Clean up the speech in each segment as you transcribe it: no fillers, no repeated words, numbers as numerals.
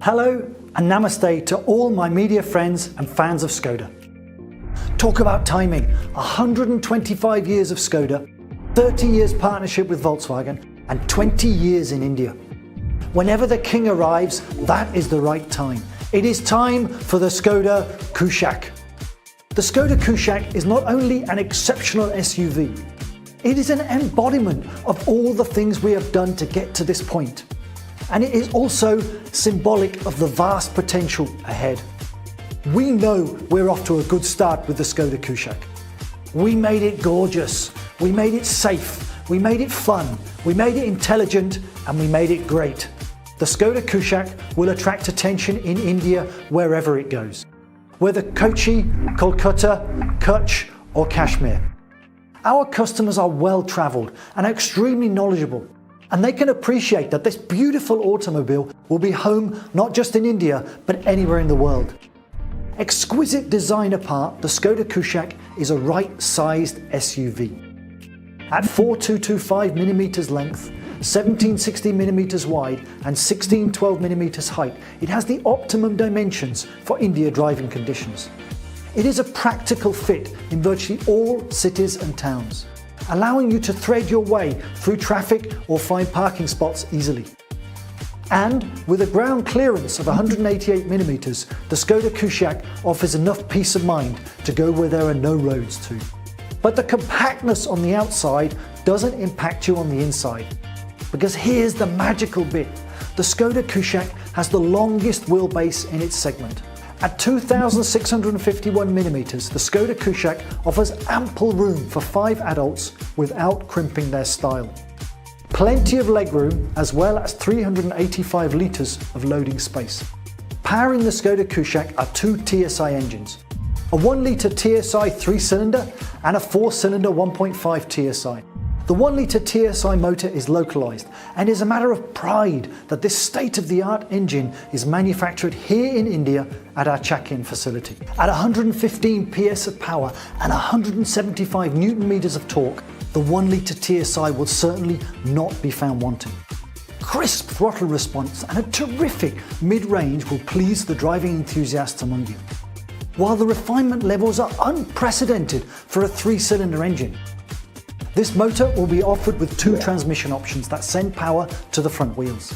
Hello and namaste to all my media friends and fans of Skoda. Talk about timing, 125 years of Skoda, 30 years partnership with Volkswagen and 20 years in India. Whenever the king arrives, that is the right time. It is time for the SKODA Kushaq. The SKODA Kushaq is not only an exceptional SUV, it is an embodiment of all the things we have done to get to this point. And it is also symbolic of the vast potential ahead. We know we're off to a good start with the SKODA Kushaq. We made it gorgeous, we made it safe, we made it fun, we made it intelligent, and we made it great. The SKODA Kushaq will attract attention in India wherever it goes. Whether Kochi, Kolkata, Kutch or Kashmir. Our customers are well travelled and extremely knowledgeable, and they can appreciate that this beautiful automobile will be home not just in India but anywhere in the world. Exquisite design apart, the SKODA Kushaq is a right-sized SUV. At 4225mm length, 1760mm wide and 1612mm height, it has the optimum dimensions for India driving conditions. It is a practical fit in virtually all cities and towns, allowing you to thread your way through traffic or find parking spots easily. And with a ground clearance of 188mm, the SKODA Kushaq offers enough peace of mind to go where there are no roads to. But the compactness on the outside doesn't impact you on the inside. Because here's the magical bit. The SKODA Kushaq has the longest wheelbase in its segment. At 2,651mm, the SKODA Kushaq offers ample room for 5 adults without crimping their style. Plenty of legroom as well as 385 litres of loading space. Powering the SKODA Kushaq are 2 TSI engines, a 1-litre TSI 3-cylinder and a 4-cylinder 1.5 TSI. The 1-litre TSI motor is localised and is a matter of pride that this state-of-the-art engine is manufactured here in India at our Chakin facility. At 115 PS of power and 175 Newton-meters of torque, the 1-litre TSI will certainly not be found wanting. Crisp throttle response and a terrific mid-range will please the driving enthusiasts among you. While the refinement levels are unprecedented for a 3-cylinder engine, this motor will be offered with 2 transmission options that send power to the front wheels.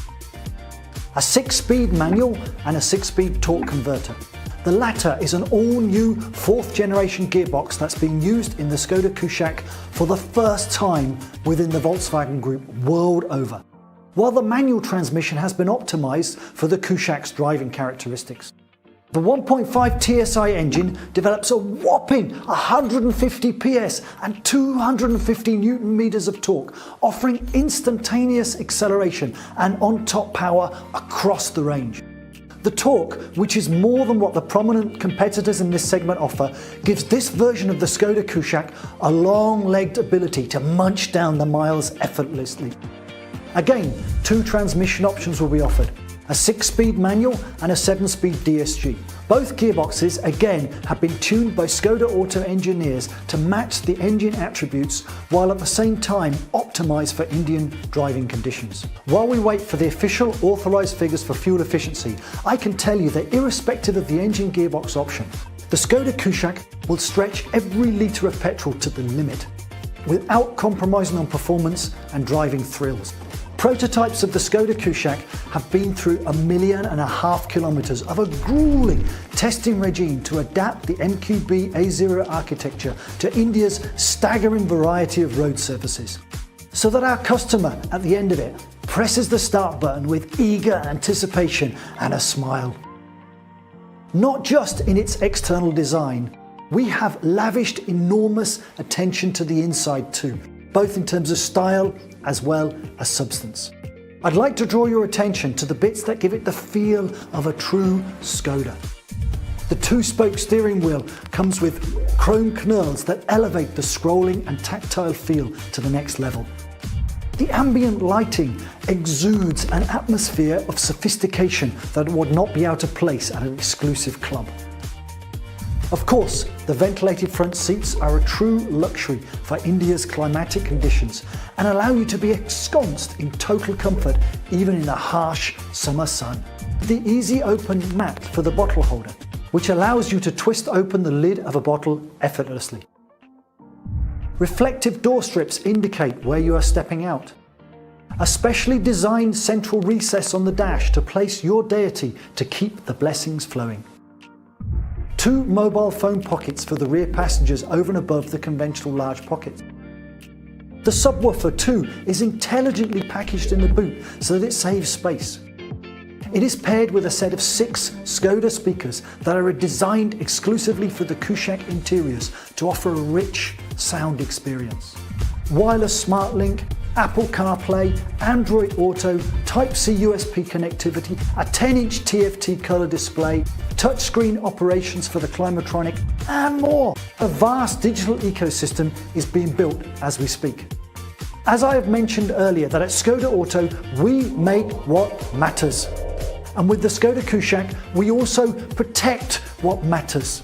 A 6-speed manual and a 6-speed torque converter. The latter is an all-new 4th generation gearbox that's being used in the SKODA Kushaq for the first time within the Volkswagen Group world over, while the manual transmission has been optimised for the Kushaq's driving characteristics. The 1.5 TSI engine develops a whopping 150 PS and 250 Newton-meters of torque, offering instantaneous acceleration and on-top power across the range. The torque, which is more than what the prominent competitors in this segment offer, gives this version of the SKODA Kushaq a long-legged ability to munch down the miles effortlessly. Again, 2 transmission options will be offered. A 6-speed manual and a 7-speed DSG. Both gearboxes again have been tuned by SKODA Auto engineers to match the engine attributes while at the same time optimised for Indian driving conditions. While we wait for the official authorised figures for fuel efficiency, I can tell you that irrespective of the engine gearbox option, the SKODA Kushaq will stretch every litre of petrol to the limit without compromising on performance and driving thrills. Prototypes of the SKODA Kushaq have been through 1.5 million kilometres of a gruelling testing regime to adapt the MQB A0 architecture to India's staggering variety of road surfaces, so that our customer at the end of it presses the start button with eager anticipation and a smile. Not just in its external design, we have lavished enormous attention to the inside too, both in terms of style as well as substance. I'd like to draw your attention to the bits that give it the feel of a true Skoda. The 2-spoke steering wheel comes with chrome knurls that elevate the scrolling and tactile feel to the next level. The ambient lighting exudes an atmosphere of sophistication that would not be out of place at an exclusive club. Of course, the ventilated front seats are a true luxury for India's climatic conditions and allow you to be ensconced in total comfort even in the harsh summer sun. The easy open mat for the bottle holder, which allows you to twist open the lid of a bottle effortlessly. Reflective door strips indicate where you are stepping out. A specially designed central recess on the dash to place your deity to keep the blessings flowing. 2 mobile phone pockets for the rear passengers over and above the conventional large pockets. The subwoofer too is intelligently packaged in the boot so that it saves space. It is paired with a set of 6 SKODA speakers that are designed exclusively for the Kushaq interiors to offer a rich sound experience. Wireless SmartLink, Apple CarPlay, Android Auto, Type-C USB connectivity, a 10-inch TFT color display, touchscreen operations for the Climatronic, and more. A vast digital ecosystem is being built as we speak. As I have mentioned earlier, that at SKODA Auto, we make what matters. And with the SKODA Kushaq, we also protect what matters.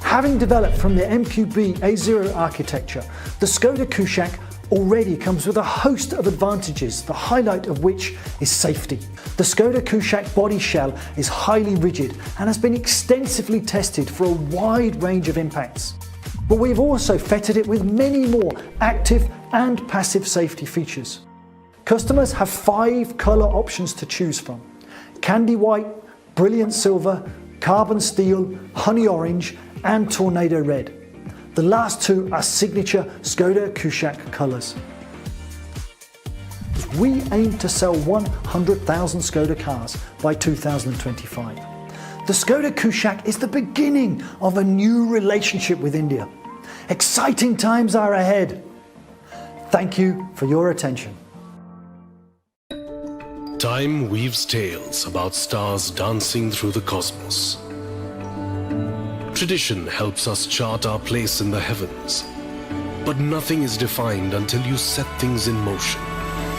Having developed from the MQB A0 architecture, the SKODA Kushaq already comes with a host of advantages, the highlight of which is safety. The SKODA Kushaq body shell is highly rigid and has been extensively tested for a wide range of impacts. But we've also fitted it with many more active and passive safety features. Customers have 5 color options to choose from: candy white, brilliant silver, carbon steel, honey orange, and tornado red. The last 2 are signature SKODA Kushaq colors. We aim to sell 100,000 SKODA cars by 2025. The SKODA Kushaq is the beginning of a new relationship with India. Exciting times are ahead. Thank you for your attention. Time weaves tales about stars dancing through the cosmos. Tradition helps us chart our place in the heavens. But nothing is defined until you set things in motion.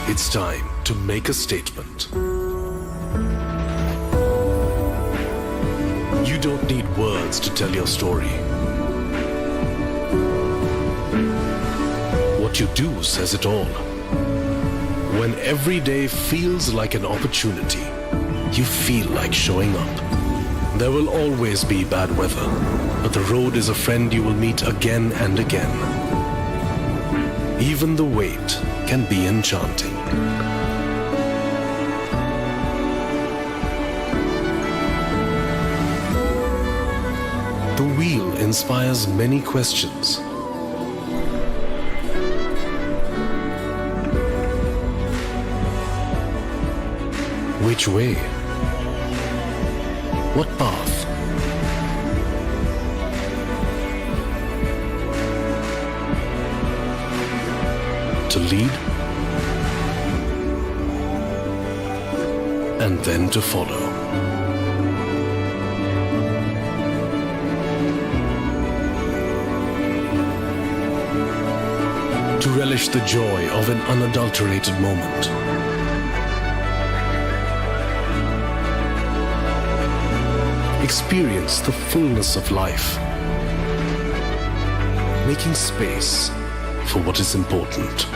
It's time to make a statement. You don't need words to tell your story. What you do says it all. When every day feels like an opportunity, you feel like showing up. There will always be bad weather, but the road is a friend you will meet again and again. Even the wait can be enchanting. The wheel inspires many questions. Which way? What path? To lead and then to follow. To relish the joy of an unadulterated moment. Experience the fullness of life, making space for what is important.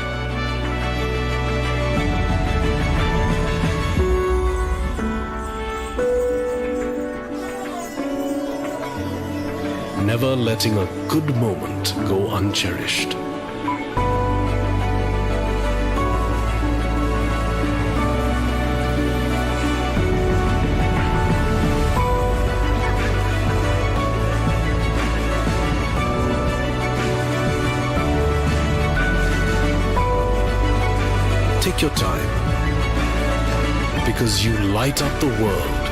Never letting a good moment go uncherished. Take your time, because you light up the world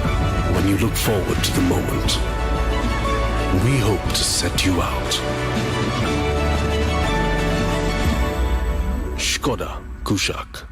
when you look forward to the moment. We hope to set you out. SKODA Kushaq.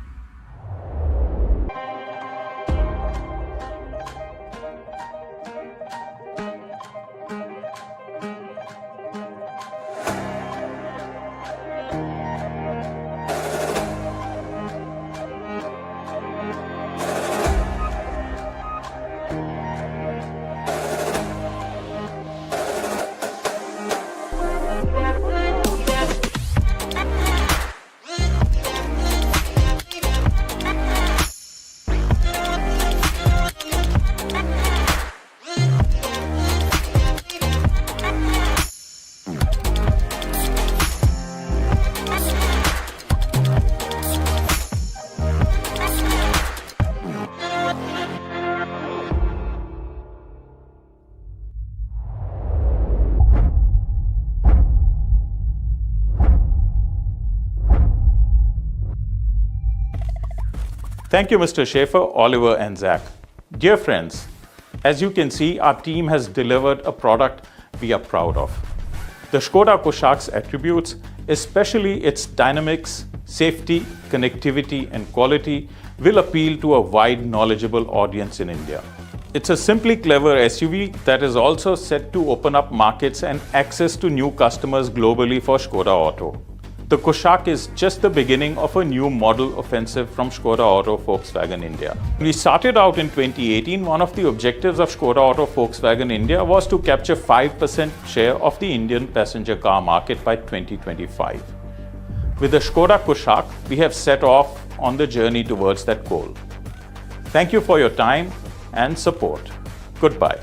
Thank you, Mr. Schaefer, Oliver, and Zach. Dear friends, as you can see, our team has delivered a product we are proud of. The SKODA Kushaq's attributes, especially its dynamics, safety, connectivity, and quality, will appeal to a wide, knowledgeable audience in India. It's a simply clever SUV that is also set to open up markets and access to new customers globally for SKODA Auto. The Kushaq is just the beginning of a new model offensive from SKODA Auto Volkswagen India. When we started out in 2018, one of the objectives of SKODA Auto Volkswagen India was to capture 5% share of the Indian passenger car market by 2025. With the SKODA Kushaq, we have set off on the journey towards that goal. Thank you for your time and support. Goodbye.